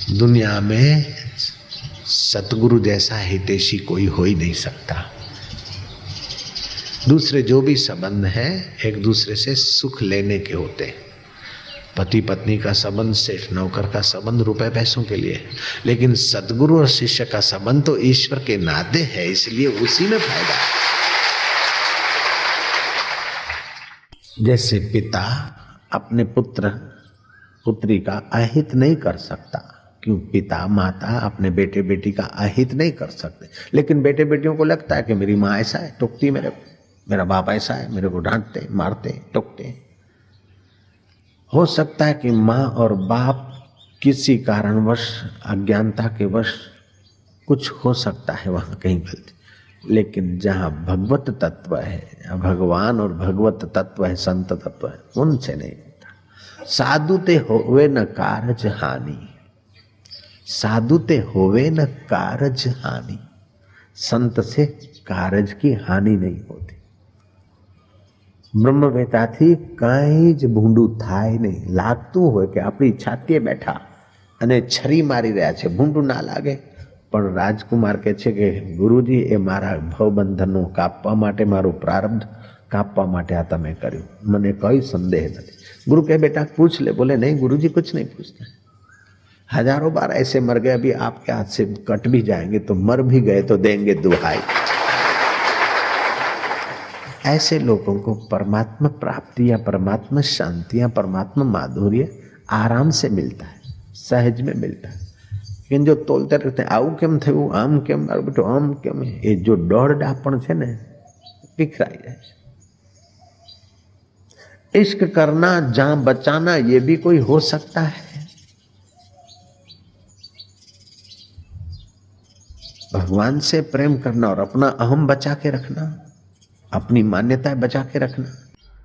दुनिया में सतगुरु जैसा हितैषी कोई हो ही नहीं सकता। दूसरे जो भी संबंध है एक दूसरे से सुख लेने के होते हैं। पति पत्नी का संबंध, सेठ नौकर का संबंध रुपए पैसों के लिए, लेकिन सदगुरु और शिष्य का संबंध तो ईश्वर के नाते है, इसलिए उसी में फायदा है। जैसे पिता अपने पुत्र पुत्री का अहित नहीं कर सकता, क्यों? पिता माता अपने बेटे बेटी का अहित नहीं कर सकते, लेकिन बेटे बेटियों को लगता है कि मेरी माँ ऐसा है, टोकती मेरे को, मेरा बाप ऐसा है, मेरे को डांटते मारते टोकते। हो सकता है कि माँ और बाप किसी कारणवश, अज्ञानता के वश कुछ हो सकता है वहाँ कहीं गलती, लेकिन जहाँ भगवत तत्व है, भगवान और भगवत तत्व है, संत तत्व है, उनसे नहीं होता। साधुते होवे न कारज हानि, साधुते होवे न कारज हानि, संत से कारज की हानि नहीं होती। બ્રહ્મવેતાથી કાંઈ જ ભૂંડું થાય નહીં, લાગતું હોય કે આપણી છાતીએ બેઠા અને છરી મારી રહ્યા છે, ભૂંડું ના લાગે, પણ રાજકુમાર કહે છે કે ગુરુજી એ મારા ભવબંધનો કાપવા માટે, મારું પ્રારબ્ધ કાપવા માટે આ તમે કર્યું, મને કોઈ સંદેહ નથી। गुरु कहे बेटा पूछ ले, बोले नहीं गुरुजी कुछ नहीं पूछना, हजारों बार ऐसे मर गए, अभी आपके हाथ से कट भी जाएंगे तो मर भी गए तो देंगे दुहाई। ऐसे लोगों को परमात्मा प्राप्ति या परमात्मा शांति या परमात्मा माधुर्य आराम से मिलता है, सहज में मिलता है। लेकिन जो तोलते रहते हैं आऊ केम थયું, आम केम, अरे बेटो आम केम, ये जो डोरडापण है ने बिखराई जाए। इश्क करना, जान बचाना, ये भी कोई हो सकता है? भगवान से प्रेम करना और अपना अहम बचा के रखना, अपनी मान्यताएं बचा के रखना।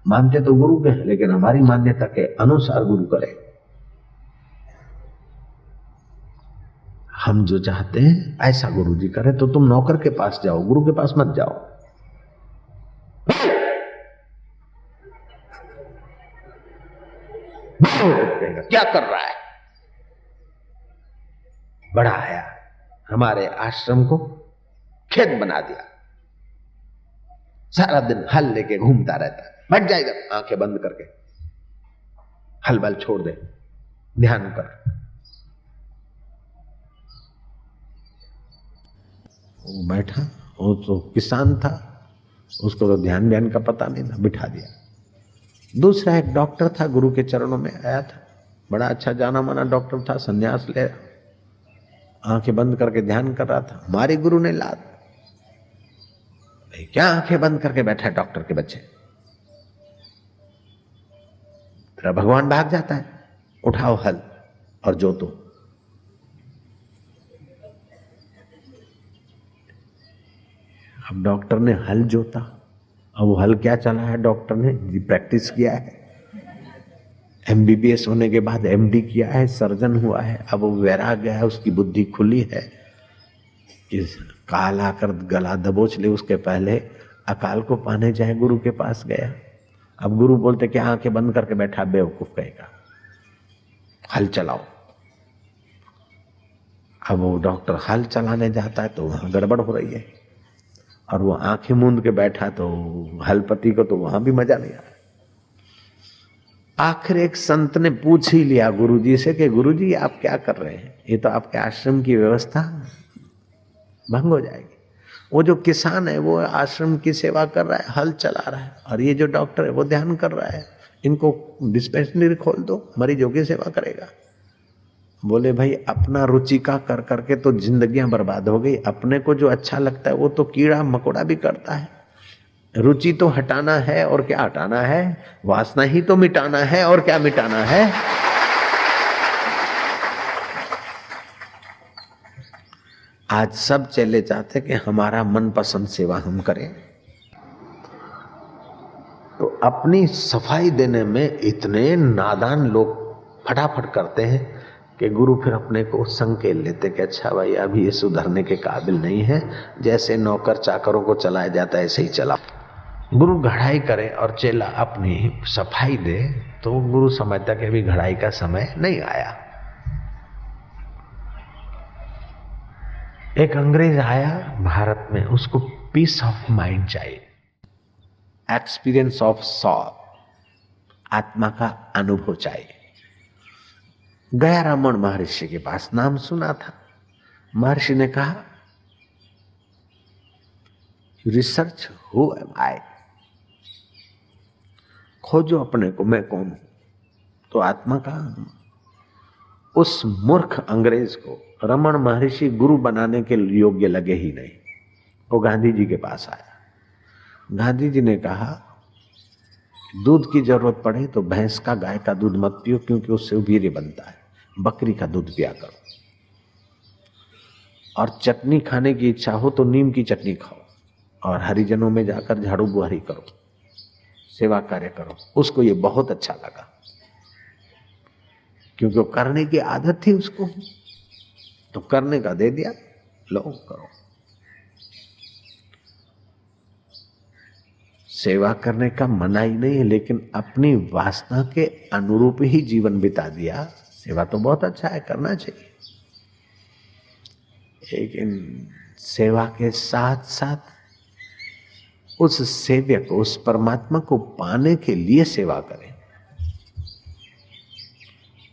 मानते तो गुरु के हैं, लेकिन हमारी मान्यता के अनुसार गुरु करे। हम जो चाहते हैं ऐसा गुरु जी करे, तो तुम नौकर के पास जाओ, गुरु के पास मत जाओ। क्या कर रहा है? बड़ा आया, हमारे आश्रम को खेत बना दिया, सारा दिन हल लेके घूमता रहता है। बैठ जा इधर, आंखें बंद करके, हल बल छोड़ दे, ध्यान कर। वो बैठा, वो तो किसान था, उसको तो ध्यान का पता नहीं था, बिठा दिया। दूसरा एक डॉक्टर था, गुरु के चरणों में आया था, बड़ा अच्छा जाना माना डॉक्टर था, संन्यास ले, आंखें बंद करके ध्यान कर रहा था। हमारे गुरु ने लात, क्या आंखें बंद करके बैठा है डॉक्टर के बच्चे, तेरा भगवान भाग जाता है, उठाओ हल और जोतो। अब डॉक्टर ने हल जोता, अब वो हल क्या चला है, डॉक्टर ने प्रैक्टिस किया है, MBBS होने के बाद MD किया है, सर्जन हुआ है, अब वो वैराग गया है, उसकी बुद्धि खुली है कि काल आकर गला दबोच ले, उसके पहले अकाल को पाने जाए। गुरु के पास गया, अब गुरु बोलते कि आंखें बंद करके बैठा, बेवकूफ कहेगा, हल चलाओ। अब वो डॉक्टर हल चलाने जाता है तो वहां गड़बड़ हो रही है, और वो आंखें मूंद के बैठा तो हलपति को तो वहां भी मजा नहीं आया। आखिर एक संत ने पूछ ही लिया गुरुजी से कि गुरुजी आप क्या कर रहे हैं, ये तो आपके आश्रम की व्यवस्था भंग हो जाएगी। वो जो किसान है वो आश्रम की सेवा कर रहा है, हल चला रहा है, और ये जो डॉक्टर है वो ध्यान कर रहा है, इनको डिस्पेंसरी खोल दो, मरीजों की सेवा करेगा। बोले भाई अपना रुचि का कर करके तो जिंदगियां बर्बाद हो गई, अपने को जो अच्छा लगता है वो तो कीड़ा मकोड़ा भी करता है। रुचि तो हटाना है, और क्या हटाना है, वासना ही तो मिटाना है, और क्या मिटाना है। आज सब चले चाहते कि हमारा मनपसंद सेवा हम करें, तो अपनी सफाई देने में इतने नादान लोग फटाफट करते हैं कि गुरु फिर अपने को संकेत लेते कि अच्छा भाई अभी ये सुधरने के काबिल नहीं है, जैसे नौकर चाकरों को चलाया जाता है ऐसे ही चला। गुरु घड़ाई करे और चेला अपनी सफाई दे, तो गुरु समझता कि अभी घड़ाई का समय नहीं आया। एक अंग्रेज आया भारत में, उसको पीस ऑफ माइंड चाहिए, एक्सपीरियंस ऑफ सॉल, आत्मा का अनुभव चाहिए। गया रमन महर्षि के पास, नाम सुना था। महर्षि ने कहा, रिसर्च हु एम आई, खोजो अपने को, मैं कौन हूं। तो आत्मा का उस मूर्ख अंग्रेज को रमन महर्षि गुरु बनाने के योग्य लगे ही नहीं। वो गांधी जी के पास आया। गांधी जी ने कहा, दूध की जरूरत पड़े तो भैंस का, गाय का दूध मत पियो, क्योंकि उससे वीर्य बनता है। बकरी का दूध पिया करो। और चटनी खाने की इच्छा हो तो नीम की चटनी खाओ, और हरिजनों में जाकर झाड़ू बुहारी करो, सेवा कार्य करो। उसको ये बहुत अच्छा लगा, क्योंकि वो करने की आदत थी उसको, तो करने का दे दिया, लो करो। सेवा करने का मना ही नहीं है, लेकिन अपनी वासना के अनुरूप ही जीवन बिता दिया। सेवा तो बहुत अच्छा है, करना चाहिए, लेकिन सेवा के साथ साथ उस सेवक को, उस परमात्मा को पाने के लिए सेवा करें।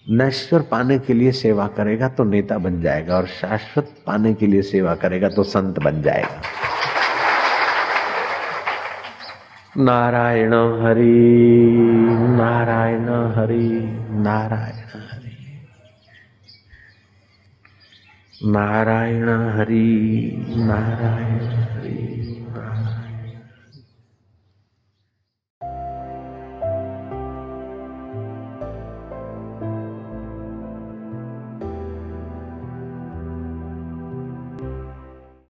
नश्वर पाने के लिए सेवा करेगा तो नेता बन जाएगा, और शाश्वत पाने के लिए सेवा करेगा तो संत बन जाएगा। नारायण हरि, नारायण हरि, नारायण हरि, नारायण हरि, नारायण हरि, नारायण।